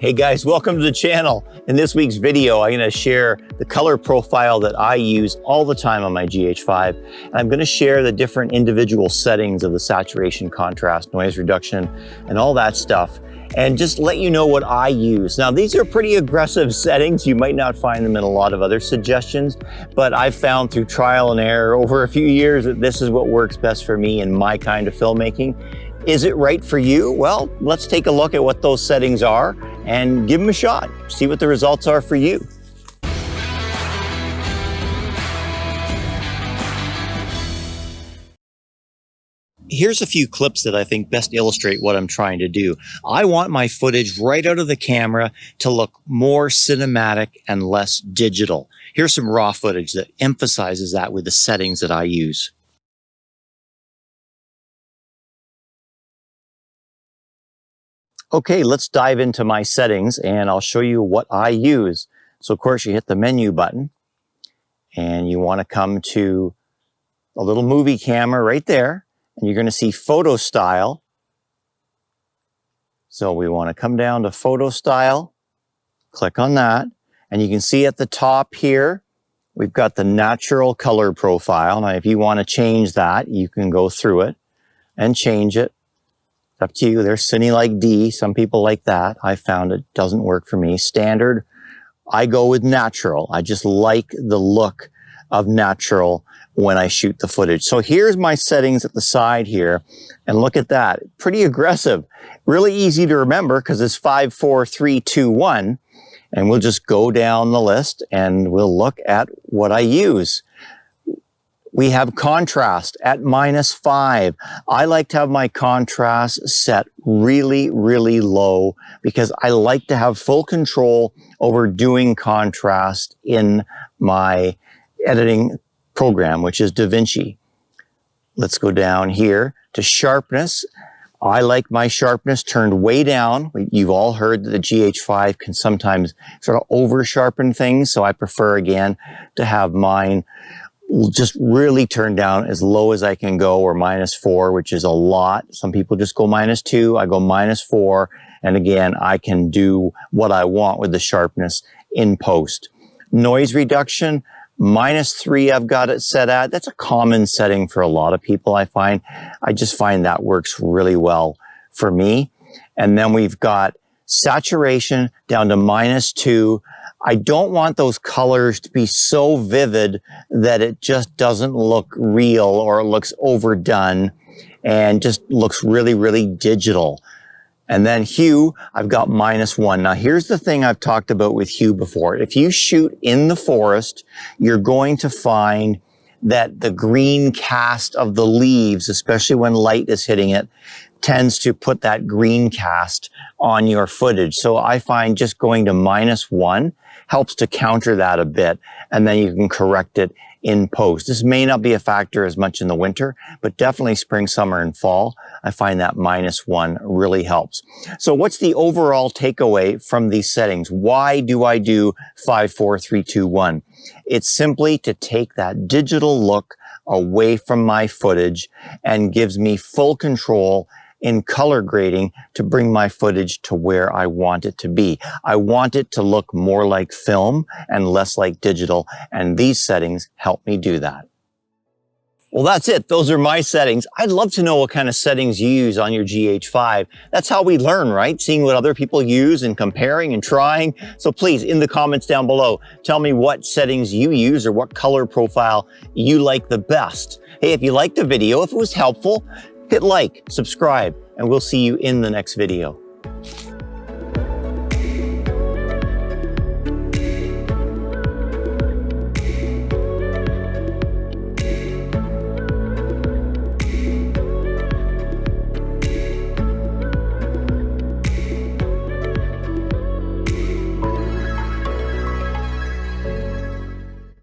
Hey guys, welcome to the channel. In this week's video, I'm going to share the color profile that I use all the time on my GH5. And I'm going to share the different individual settings of the saturation, contrast, noise reduction, and all that stuff. And just let you know what I use. Now, these are pretty aggressive settings. You might not find them in a lot of other suggestions, but I've found through trial and error over a few years that this is what works best for me in my kind of filmmaking. Is it right for you? Well, let's take a look at what those settings are and give them a shot. See what the results are for you. Here's a few clips that I think best illustrate what I'm trying to do. I want my footage right out of the camera to look more cinematic and less digital. Here's some raw footage that emphasizes that with the settings that I use. Okay, let's dive into my settings and I'll show you what I use. So of course you hit the menu button and you want to come to a little movie camera right there and you're going to see photo style. So we want to come down to photo style, click on that, and you can see at the top here we've got the natural color profile. Now if you want to change that, you can go through it and change it. Up to you. There's Cine like D. Some people like that. I found it doesn't work for me. Standard, I go with natural. I just like the look of natural when I shoot the footage. So here's my settings at the side here. And look at that. Pretty aggressive. Really easy to remember because it's 5, 4, 3, 2, 1. And we'll just go down the list and we'll look at what I use. We have contrast at -5. I like to have my contrast set really, really low because I like to have full control over doing contrast in my editing program, which is DaVinci. Let's go down here to sharpness. I like my sharpness turned way down. You've all heard that the GH5 can sometimes sort of over sharpen things. So I prefer again to have mine just really turn down as low as I can go, or -4, which is a lot. Some people just go -2. I go -4. And again, I can do what I want with the sharpness in post. Noise reduction, -3 I've got it set at. That's a common setting for a lot of people, I find. I just find that works really well for me. And then we've got saturation down to -2. I don't want those colors to be so vivid that it just doesn't look real or it looks overdone and just looks really, really digital. And then hue, I've got -1. Now here's the thing I've talked about with hue before. If you shoot in the forest, you're going to find that the green cast of the leaves, especially when light is hitting it, tends to put that green cast on your footage. So I find just going to -1 helps to counter that a bit, and then you can correct it in post. This may not be a factor as much in the winter, but definitely spring, summer, and fall. I find that -1 really helps. So what's the overall takeaway from these settings? Why do I do 5, 4, 3, 2, 1? It's simply to take that digital look away from my footage and gives me full control in color grading to bring my footage to where I want it to be. I want it to look more like film and less like digital, and these settings help me do that. Well, that's it. Those are my settings. I'd love to know what kind of settings you use on your GH5. That's how we learn, right? Seeing what other people use and comparing and trying. So please, in the comments down below, tell me what settings you use or what color profile you like the best. Hey, if you liked the video, if it was helpful, hit like, subscribe, and we'll see you in the next video.